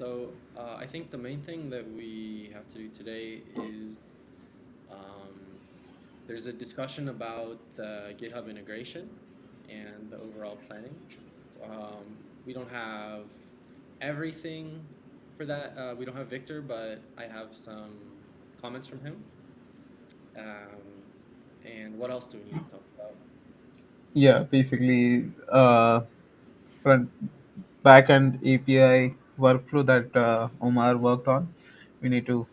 I think the main thing that we have to do today is um, there's a discussion about the GitHub integration and the overall planning. We don't have everything for that. We don't have Victor, but I have some comments from him. Um, and what else do we need to talk about? Yeah, basically, front backend API workflow that Omar worked on. We need to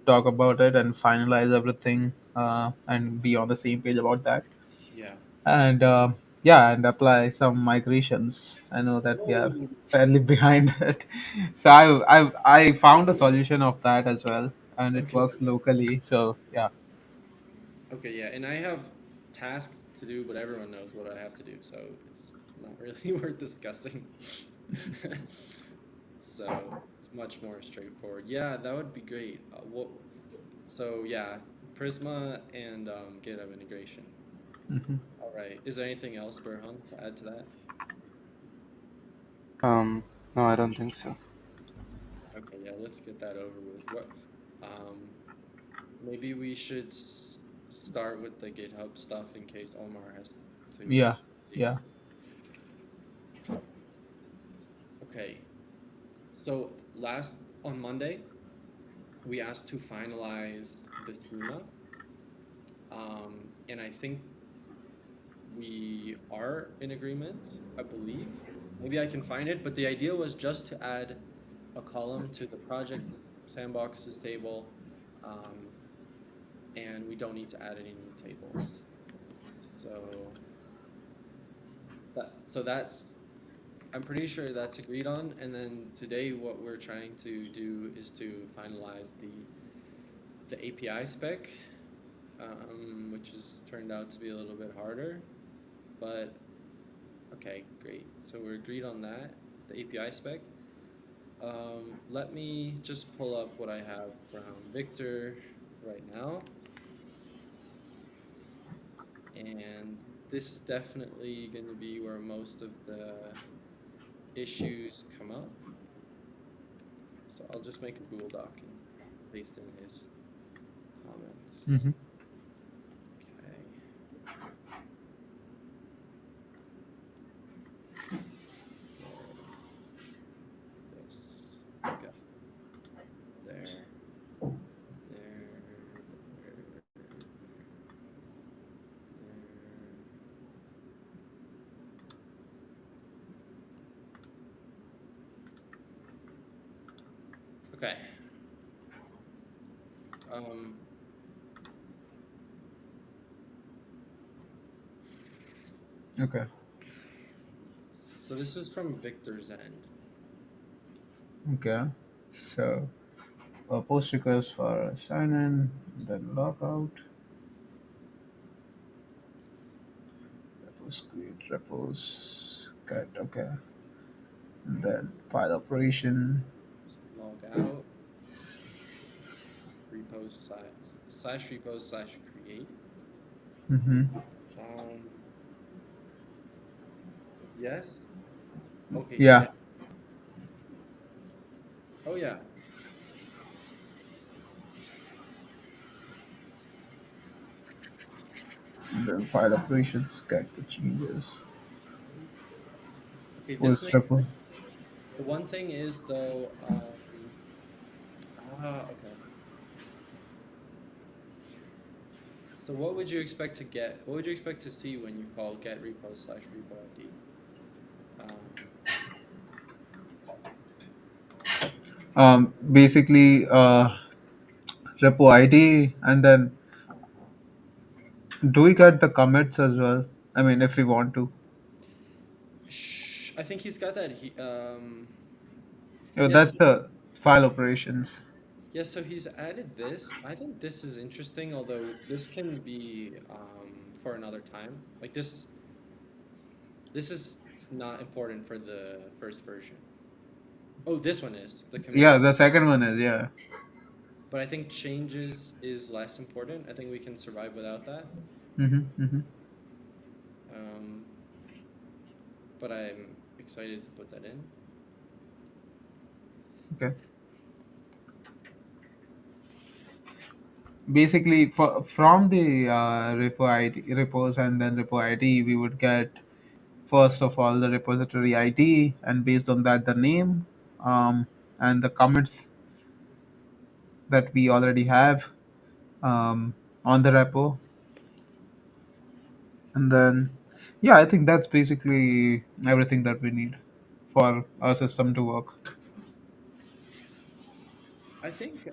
talk about it and finalize everything and be on the same page about that. Yeah. And yeah, and apply some migrations. I know that we are Oh, fairly behind it, so I found a solution of that as well, and it okay. works locally. So yeah. Okay, yeah, and I have tasks to do, but everyone knows what I have to do, so it's not really worth discussing. So it's much more straightforward. Yeah, that would be great. So yeah, Prisma and GitHub integration. Mhm. All right. Is there anything else, Burhan, to add to that? Um, no, I don't think so. Okay, yeah, let's get that over with. Um, maybe we should start with the GitHub stuff in case Omar has to. Yeah, yeah. Okay, so last on Monday, we asked to finalize the schema, and I think we are in agreement, I believe. Maybe I can find it, but the idea was just to add a column to the project sandboxes table, um, and we don't need to add any new tables. So that's I'm pretty sure that's agreed on. And then today, what we're trying to do is to finalize the API spec, which has turned out to be a little bit harder. But okay, great. So we're agreed on that, the API spec. Let me just pull up what I have from Victor right now. And this is definitely going to be where most of the issues come up. So I'll just make a Google Doc and paste in his comments. Hmm. Okay. There. This. Got there. There. There. Okay. Um, Okay. so this is from Victor's end. Okay. So post request for sign in, then log out. Repos create repos. Get okay. And then file operation. So log out, repos slash repos slash create. Mm-hmm. Um, yes. Okay. Yeah. Yeah. Oh yeah. And then file operations. Get the changes. Okay. This Post makes repo. sense. The one thing is though. Okay. So what would you expect to get? What would you expect to see when you call get repo slash repo ID? Um, Basically, repo ID, and then do we get the commits as well? I mean, if we want to. I think he's got that. Yeah, Yes, that's the file operations. yes. So he's added this. I think this is interesting, although this can be for another time. Like this is not important for the first version. Oh, this one is the Yeah, commits. the second one is yeah. But I think changes is less important. I think we can survive without that. Mm-hmm, mm-hmm. Um, but I'm excited to put that in. Okay. Basically, from the repo ID, repos and then repo ID, we would get first of all the repository ID, and based on that, the name, and the commits that we already have um, on the repo. And then, yeah, I think that's basically everything that we need for our system to work. I think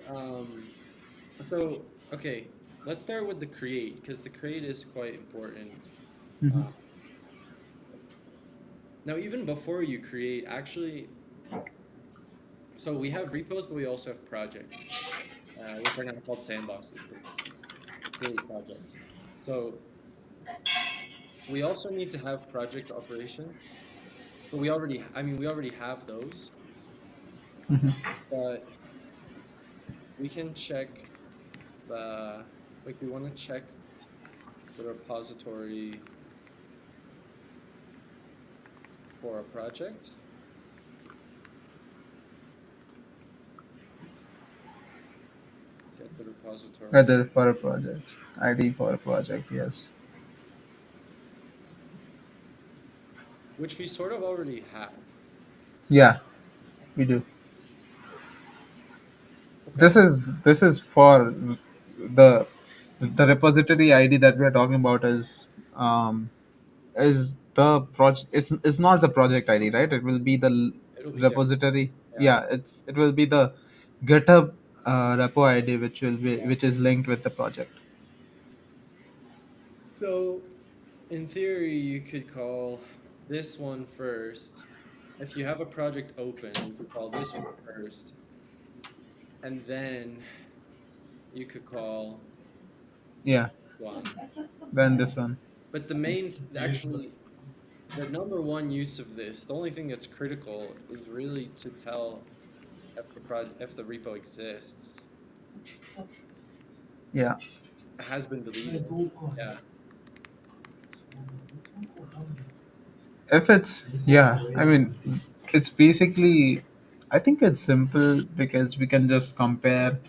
so. Okay, let's start with the create because the create is quite important. Hmm. Uh, Now, even before you create, actually, so we have repos, but we also have projects, which are now called sandboxes, but it's really projects. So we also need to have project operations. But we already have those, Hmm. but we can check the, like, we want to check the repository for a project. Get the repository, Whether for a project, ID for a project, yes. which we sort of already have. Yeah, we do. Okay. This is for the the repository ID that we are talking about is the project. It's not the project ID, right? It will be the It'll be different. repository. Yeah. Yeah, it will be the GitHub repo ID, Yeah. which is linked with the project. So, in theory, you could call this one first. If you have a project open, you could call this one first, and then you could call Yeah, one. then this one. But actually, the number one use of this, the only thing that's critical is really to tell if the repo exists. Yeah. It has been deleted. Yeah. If it's, yeah, I mean, it's basically, I think it's simple because we can just compare.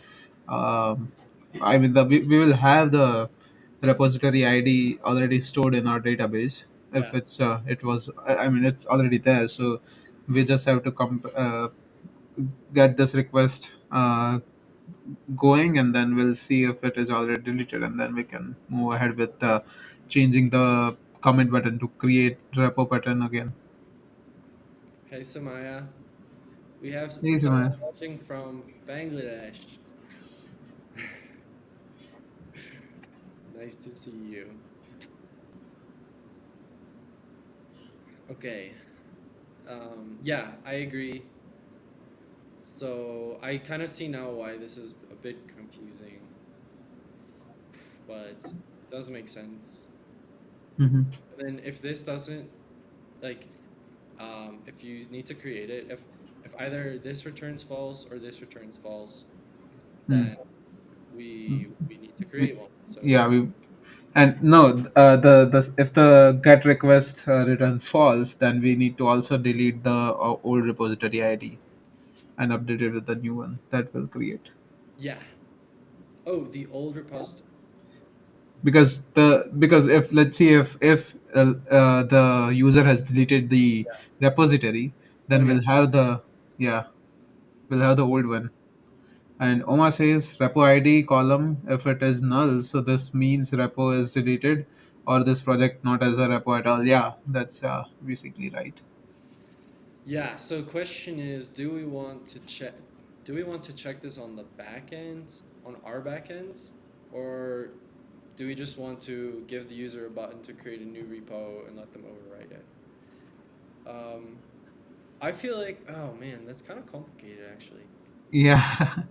um, I mean, we will have the repository ID already stored in our database. If Yeah. it was, I mean, it's already there, so we just have to get this request going, and then we'll see if it is already deleted, and then we can move ahead with changing the commit button to create repo pattern again. Hey, Samaya. We have Easy, someone man. watching from Bangladesh. Nice to see you. Okay. Yeah, I agree. So I kind of see now why this is a bit confusing, but it does make sense. Hmm. And then if this doesn't, like, if you need to create it, if either this returns false or this returns false, then we need to create one. So Yeah, we and no, the if the get request return false, then we need to also delete the old repository ID and update it with the new one that will create. yeah. Oh, the old repository. Because if, let's see, if the user has deleted the Yeah. repository, Oh then yeah. yeah, we'll have the old one. And Oma says repo ID column if it is null, so this means repo is deleted or this project not as a repo at all. Yeah, that's basically right. Yeah, so question is, do we want to check this on the back end, on our back end, or do we just want to give the user a button to create a new repo and let them overwrite it? Um, I feel like, oh man, that's kind of complicated actually. Yeah,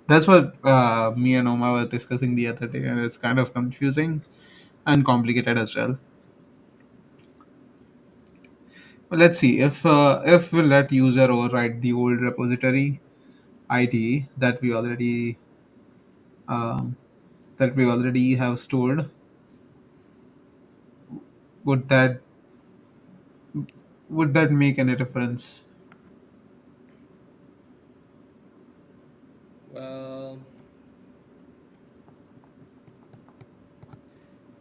that's what me and Oma were discussing the other day, and it's kind of confusing and complicated as well. Well, let's see if we let user override the old repository ID um, that we already have stored. Would that would that make any difference? Well,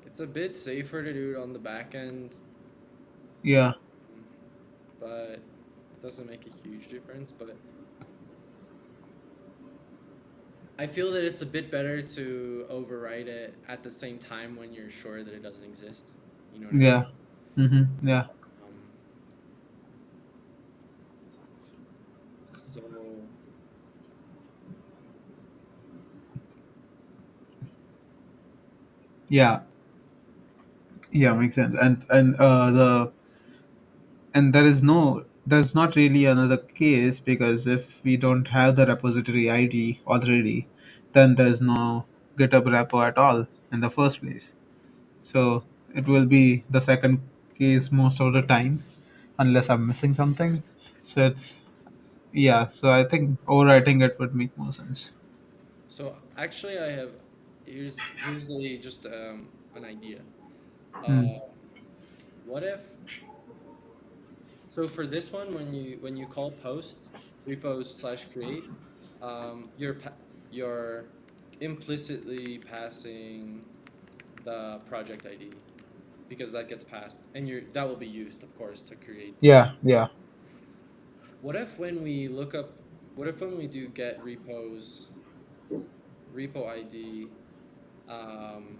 it's a bit safer to do it on the back end, Yeah, but it doesn't make a huge difference. But I feel that it's a bit better to overwrite it at the same time when you're sure that it doesn't exist. You know what I mean? yeah, yeah, Um, so yeah, yeah. Makes sense. And there's not really another case, because if we don't have the repository ID already, then there's no GitHub repo at all in the first place. So it will be the second case most of the time, unless I'm missing something. So it's yeah. So I think overwriting it would make more sense. so actually, I have here's a just an idea. Hmm. Uh, what if so for this one when you call post repos slash create, you're implicitly passing the project ID because that gets passed and that will be used of course to create the Yeah, yeah. what if when we look up what if when we do get repos repo ID um,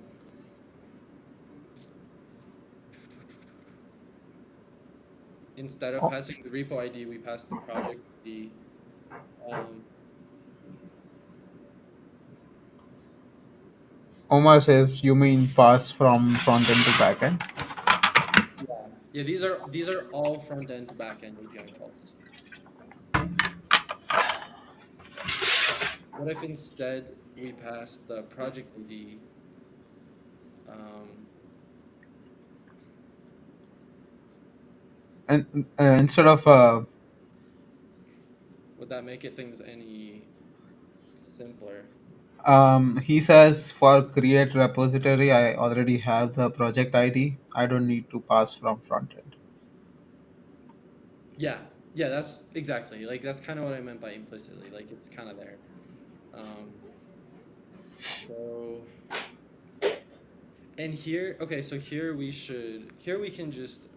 instead of O- passing the repo ID we pass the project ID. um, Omar says you mean pass from front end to back end. yeah, these are all front end to back end API calls. What if instead we pass the project ID? Um, And instead of would that make it things any simpler? he says for create repository, I already have the project ID. I don't need to pass from front end. Yeah, yeah, that's exactly like that's kind of what I meant by implicitly. Like it's kind of there. Um, so and here, okay, so here we can just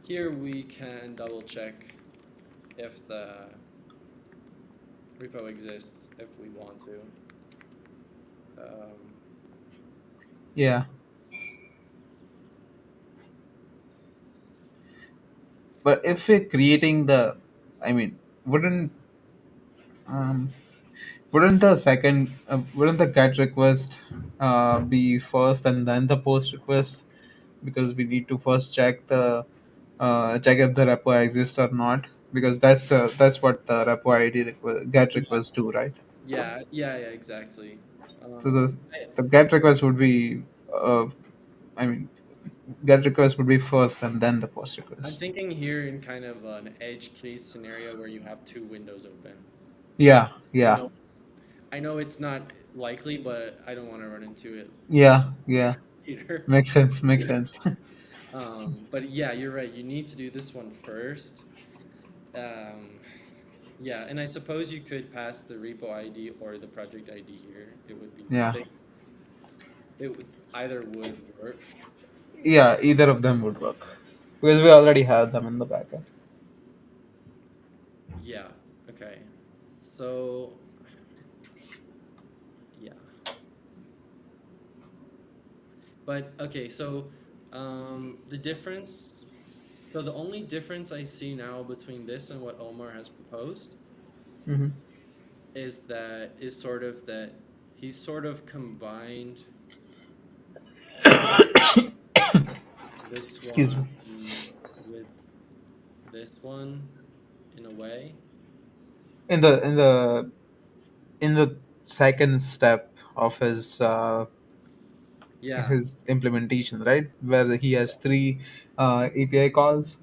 here we can double check if the repo exists if we want to. Um, Yeah, but if we're creating the, I mean, wouldn't um, wouldn't the get request be first and then the post request, because we need to first check if the repo exists or not, because that's what the repo ID get request do, right? yeah, exactly. So Um, the get request would be I mean, get request would be first and then the post I'm request. thinking here in kind of an edge case scenario where you have two windows open. Yeah, I yeah, know I know it's not likely, but I don't want to run into it yeah, yeah. later. Makes sense. Makes sense. But yeah, you're right. You need to do this one first. Um, yeah, and I suppose you could pass the repo ID or the project ID here. It would be Yeah, it would either would work. yeah. Either of them would work because we already have them in the backend. Yeah. Okay. So yeah, but okay. So the difference. So the only difference I see now between this and what Omar has proposed Hmm. is sort of that he's sort of combined this Excuse one me. with this one in a way. In the second step of Yeah, his implementation, right, where he has three API calls.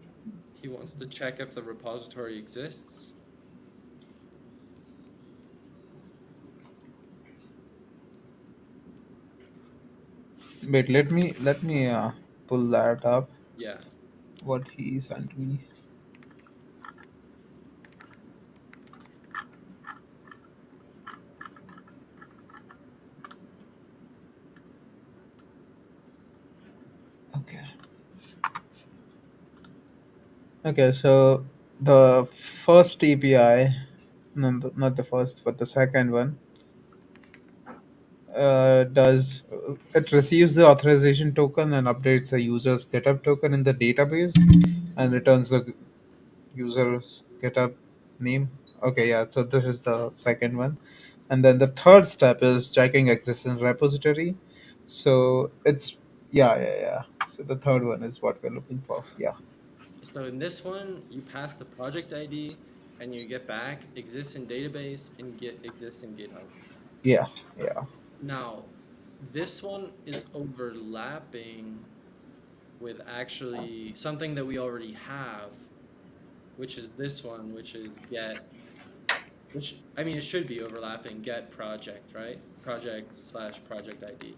he wants to check if the repository exists. Wait, let me pull that up. Yeah. What he sent me. Okay, so the first API, no, not the first, but the second one, does it receives the authorization token and updates the user's GitHub token in the database and returns the user's GitHub name. Okay, yeah, so this is the second one. And then the third step is checking existing repository. So it's, yeah. So the third one is what we're looking for. Yeah. So in this one, you pass the project ID and you get back exists in database and get exists in GitHub. Yeah. Yeah. Now, this one is overlapping with actually something that we already have, which is this one, which is get, which I mean, it should be overlapping get project, right? Project slash project ID.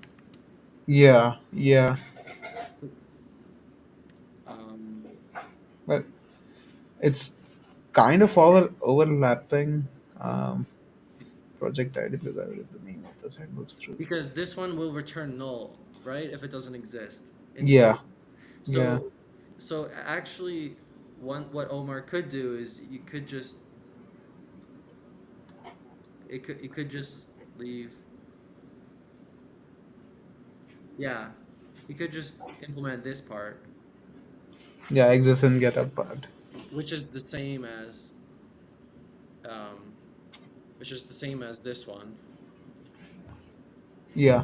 Yeah. Yeah. Um, But it's kind of overlapping. Um, project ID because I read the name of the site moves through. because this one will return null, right? If it doesn't exist in the Yeah. data. Yeah. So, so actually, what Omar could do is you could just it could just leave. Yeah, you could just implement this part, Yeah. Exists in GitHub part. which is the same as um, which is the same as this one. Yeah.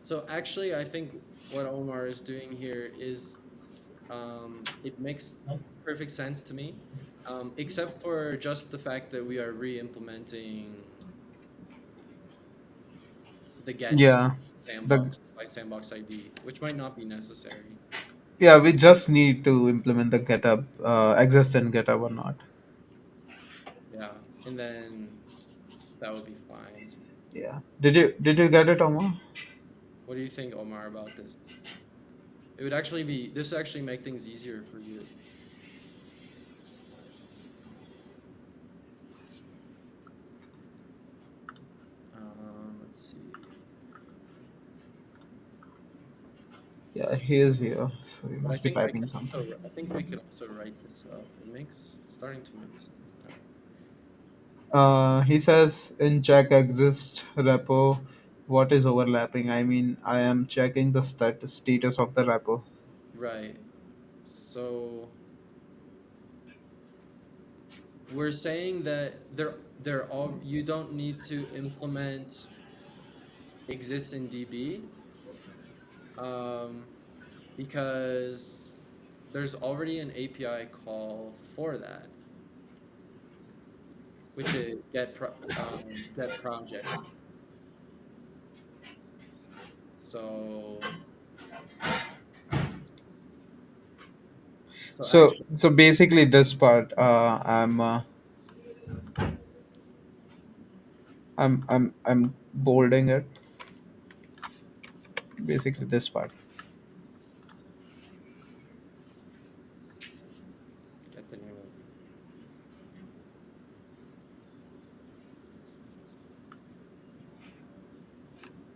So actually, I think what Omar is doing here is it makes perfect sense to me, except for just the fact that we are re-implementing the get Yeah. The sandbox by sandbox ID, which might not be necessary. yeah, we just need to implement the GitHub exists in GitHub or not. Yeah, and then that would be fine. Yeah. Did you get it, Omar? What do you think, Omar, about this? It would actually be this would actually make things easier for you. Let's see. Yeah, he is here, so he But must be typing something. I think we could also write this up. It's starting to make sense now. He says in check exist repo, what is overlapping? I mean, I am checking the status of the repo. Right. So we're saying that they're all you don't need to implement exists in DB um, because there's already an API call for that, which is get project. So so actually So basically, this part, I'm bolding it. Basically, this part. get the name of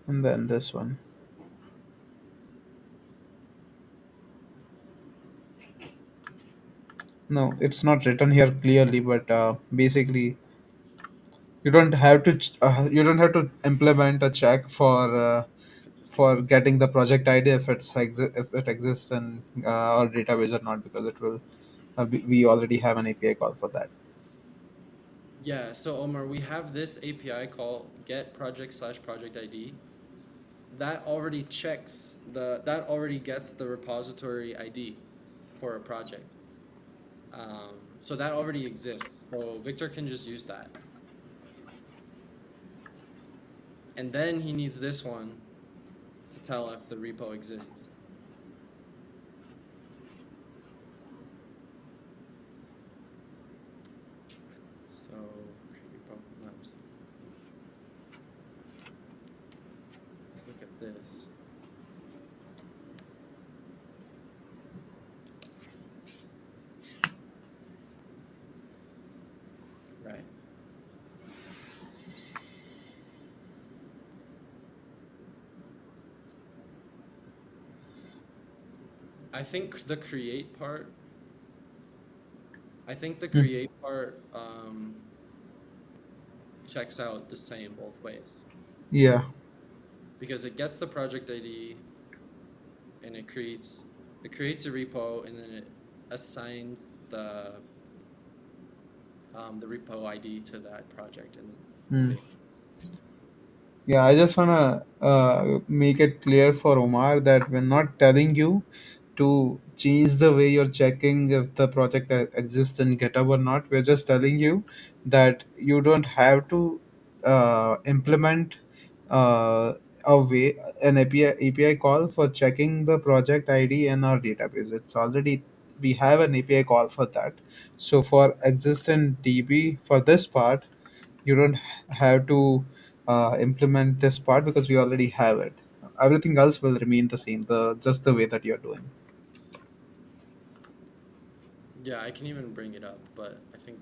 And then this one. No, it's not written here clearly, but basically, you don't have to implement a check if it just for exists. getting the project ID if if it exists in our database or not because it will we already have an API call for that. Yeah, so Omar, we have this API call get project slash project ID. That already checks that already gets the repository ID for a project. So that already exists. So Victor can just use that. And then he needs this one to tell if the repo exists. So repo maps. Let's look at this. Right. I think the create part. I think the Hmm. create part checks out the same both ways Yeah. because it gets the project ID and it creates a repo and then it assigns the repo ID to that project and Hmm. it, Yeah, I just wanna make it clear for Omar that we're not telling you to change the way you're checking if the project exists in GitHub or not. We're just telling you that you don't have to implement a way an API call for checking the project ID in our database. It's already we have an API call for that. So for existent DB for this part, you don't have to implement this part because we already have it. Everything else will remain the same, the just the way that you're doing. yeah, I can even bring it up, but I think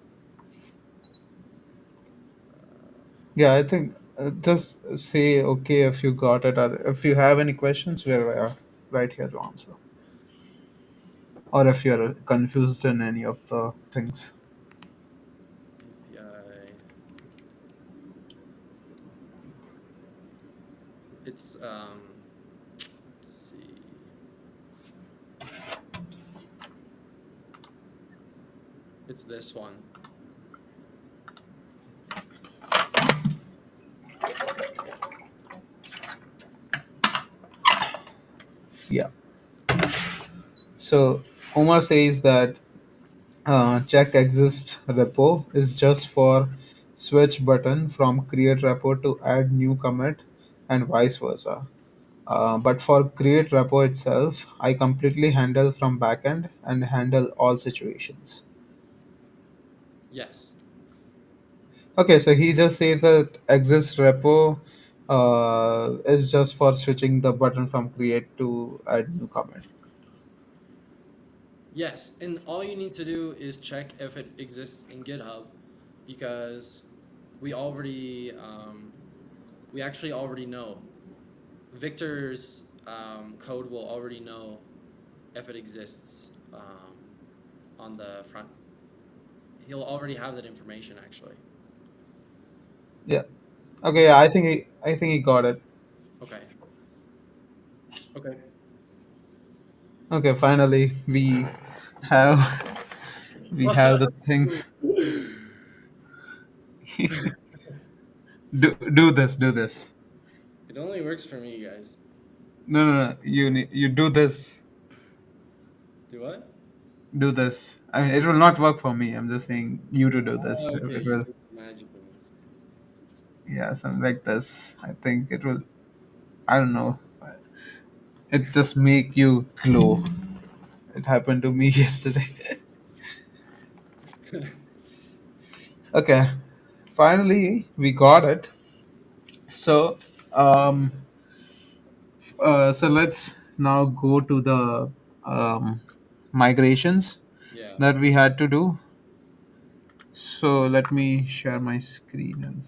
uh, Yeah, I think just say okay if you got it, or if you have any questions, we're right here to answer. Or if you're confused in any of the things. API. It's let's see. It's this one. Yeah. So Omar says that check exist repo is just for switch button from create repo to add new commit and vice versa. But for create repo itself, I completely handle from backend and handle all situations. Yes. Okay, so he just say that exist repo is just for switching the button from create to add new commit. Yes, and all you need to do is check if it exists in GitHub because we already we actually already know. Victor's code will already know if it exists on the front. He'll already have that information actually. Yeah. Okay. Yeah. I think he got it. Okay. Okay. Okay. Finally, have we What? have the things. Do this. Do this. It only works for me, guys. No. No. No. You do this. Do what? Do this. I mean, it will not work for me. I'm just saying you to do this. Oh, okay, It you will. do the magic ones. Yeah, something like this. I think it will. I don't know. It just make you glow. It happened to me yesterday. Okay, finally we got it. So, um, so let's now go to the migrations Yeah. that we had to do. So let me share my screen and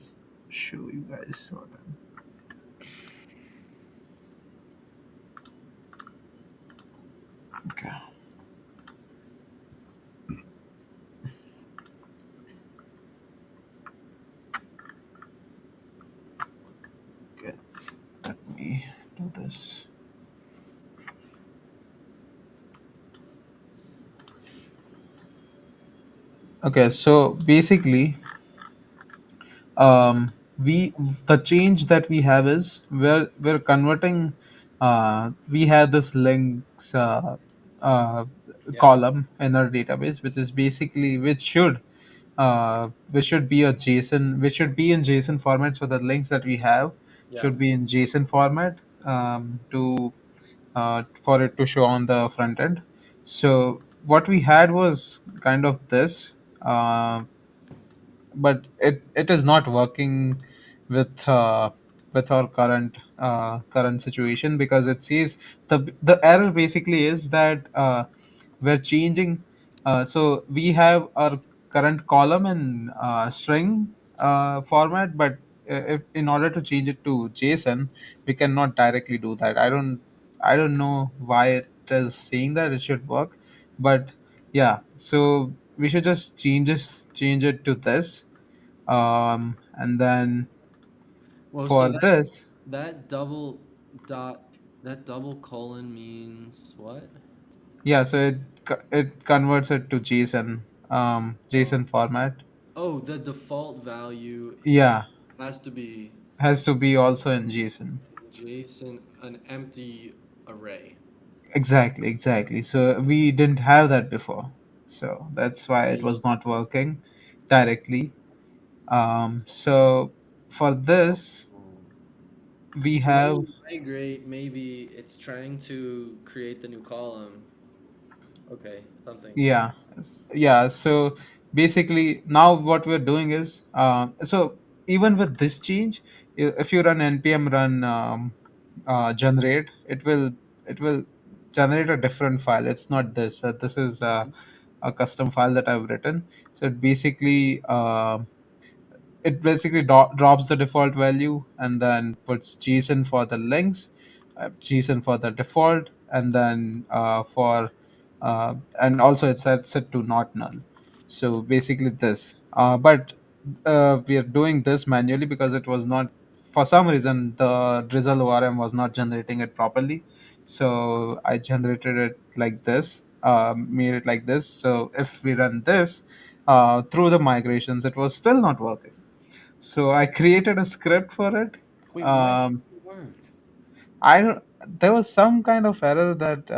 show you guys what I'm. Okay. Okay. Let me do this. Okay. So basically, um, we the change that we have is we're converting. We have this links uh, Yeah. column in our database, which is basically which should be a JSON, which should be in JSON format. So the links that we have Yeah. should be in JSON format to for it to show on the front end. So what we had was kind of this. But it is not working with with our current situation because it says the error basically is that we're changing so we have our current column in string format, but if in order to change it to JSON we cannot directly do that. I don't know why it it is saying that it should work. But yeah, so we should just change it to this, and then Well, so for this, that double dot, that double colon means what? yeah, so it converts it to JSON, Oh, JSON format. oh, the default value Yeah, has to be has to be also in JSON. JSON, an empty array. Exactly, exactly. So we didn't have that before. So that's why it Yeah. was not working directly. So for this, Oh. we So when have, you migrate, maybe it's trying to create the new column. Okay, something. yeah, yeah. So basically, now what we're doing is, so even with this change, if you run npm run generate, it will generate a different file. It's not this. This is a custom file that I've written. So it basically drops the default value and then puts JSON for the links, JSON for the default, and then and also it sets it to not null. So basically this, but we are doing this manually because it was not, for some reason the drizzle ORM was not generating it properly. So I generated it like this, made it like this. So if we run this through the migrations, it was still not working. So I created a script for it. Wait, why did Um, it work? I don't, there was some kind of error that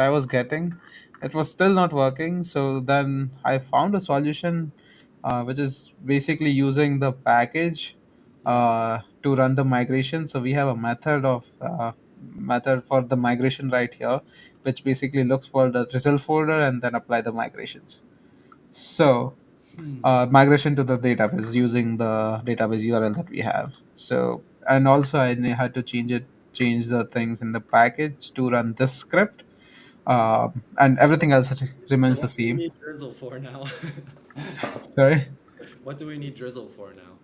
I was getting. It was still not working. So then I found a solution, which is basically using the package Yeah. to run the migration. So we have a method for the migration right here, which basically looks for the result folder and then apply the migrations. So Hmm. migration to the database using the database URL that we have. So, and also had to change the things in the package to run this script, and So, everything else so remains the what do we same. need Drizzle for now? Sorry. What do we need Drizzle for now?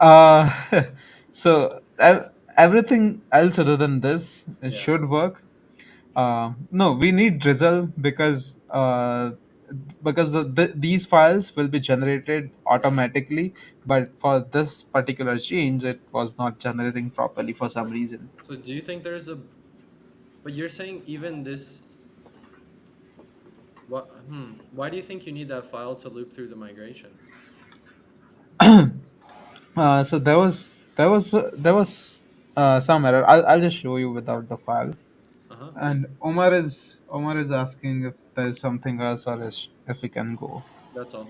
Uh, so everything else other than this, it Yeah. should work. No, we need drizzle because these files will be generated Right. automatically, but for this particular change, it was not generating properly for some reason. So do you think there's a, but you're saying even this, what, why do you think you need that file to loop through the migrations? So there was some error. I'll just show you without the file. Uh-huh, And please. Omar is asking if there's something else or if we can go. That's all.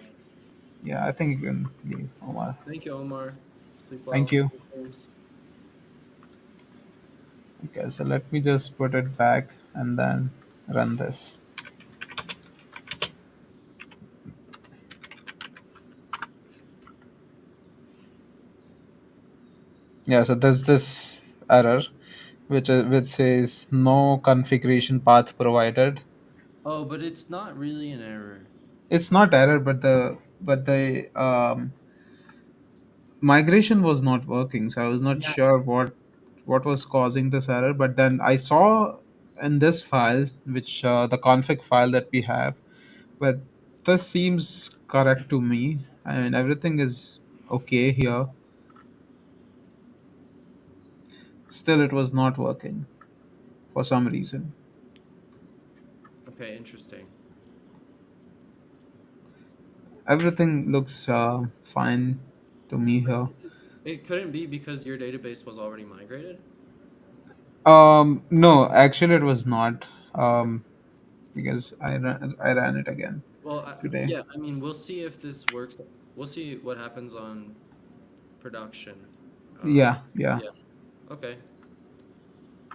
Yeah, I think you can leave, Omar. Thank you, Omar. Sleep Thank well. you. Sweet dreams. Okay, so let me just put it back and then run this. Yeah, so there's this error which says no configuration path provided. Oh, but it's not really an error. It's not error, but the migration was not working. So I was not Yeah. sure what was causing this error. But then I saw in this file, which the config file that we have, but this seems correct to me. I mean everything is okay here. Still, it was not working for some reason. Okay, interesting. Everything looks fine to me But here. is it, it couldn't be because your database was already migrated? No, actually, it was not. Because I ran it again Well, today. yeah, I mean, we'll see if this works. We'll see what happens on production. Yeah, yeah. Yeah, okay.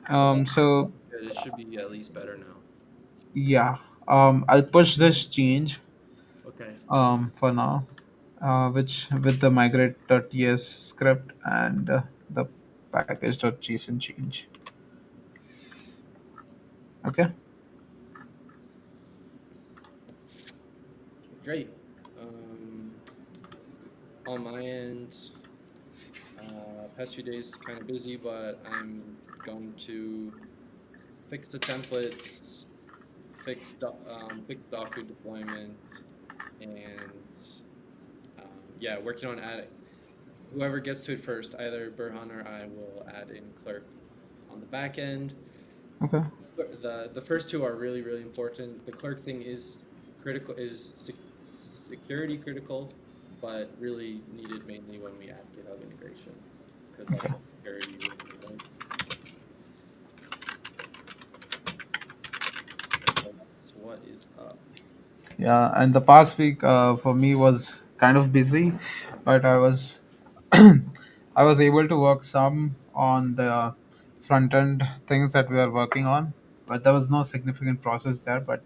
Well, So that's good. It should be at least better now. yeah. I'll push this change Okay. for now, which with the migrate.ts script and the package.json change. Okay. Great. Um, on my end, past few days kind of busy, but I'm going to fix the templates, fix Docker deployment, and yeah, working on adding. Whoever gets to it first, either Burhan or I will add in clerk on the back end. Okay. The first two are really important. The clerk thing is critical, is security critical, but really needed mainly when we add GitHub integration because that's Okay. what security really does. So that's what is up. Yeah, and the past week for me was kind of busy, but I was I was able to work some on the front end things that we are working on, but there was no significant process there. But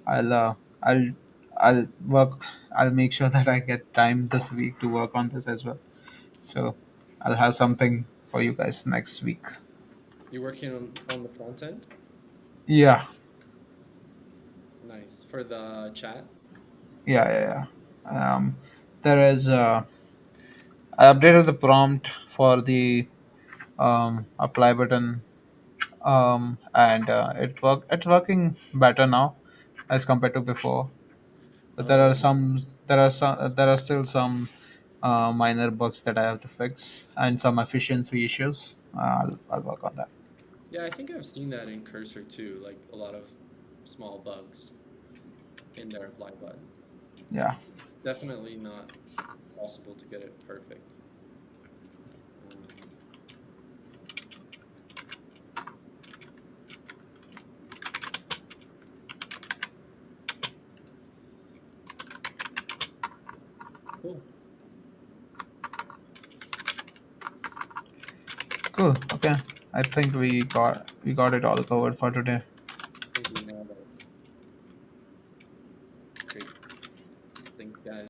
I'll uh, I'll I'll work. I'll make sure that I get time this week to work on this as well. So I'll have something for you guys next week. You're working on the front end? Yeah, Nice. For the chat? yeah. There is. I updated the prompt for the apply button, and it's working better now as compared to before. But there are still some minor bugs that I have to fix and some efficiency issues. I'll work on that. Yeah, I think I've seen that in Cursor too, like a lot of small bugs in their apply button. Yeah. Definitely not possible to get it perfect. Um, cool. Cool. Okay. I think we got it all covered for today. I think we nailed it. Great. Thanks, guys.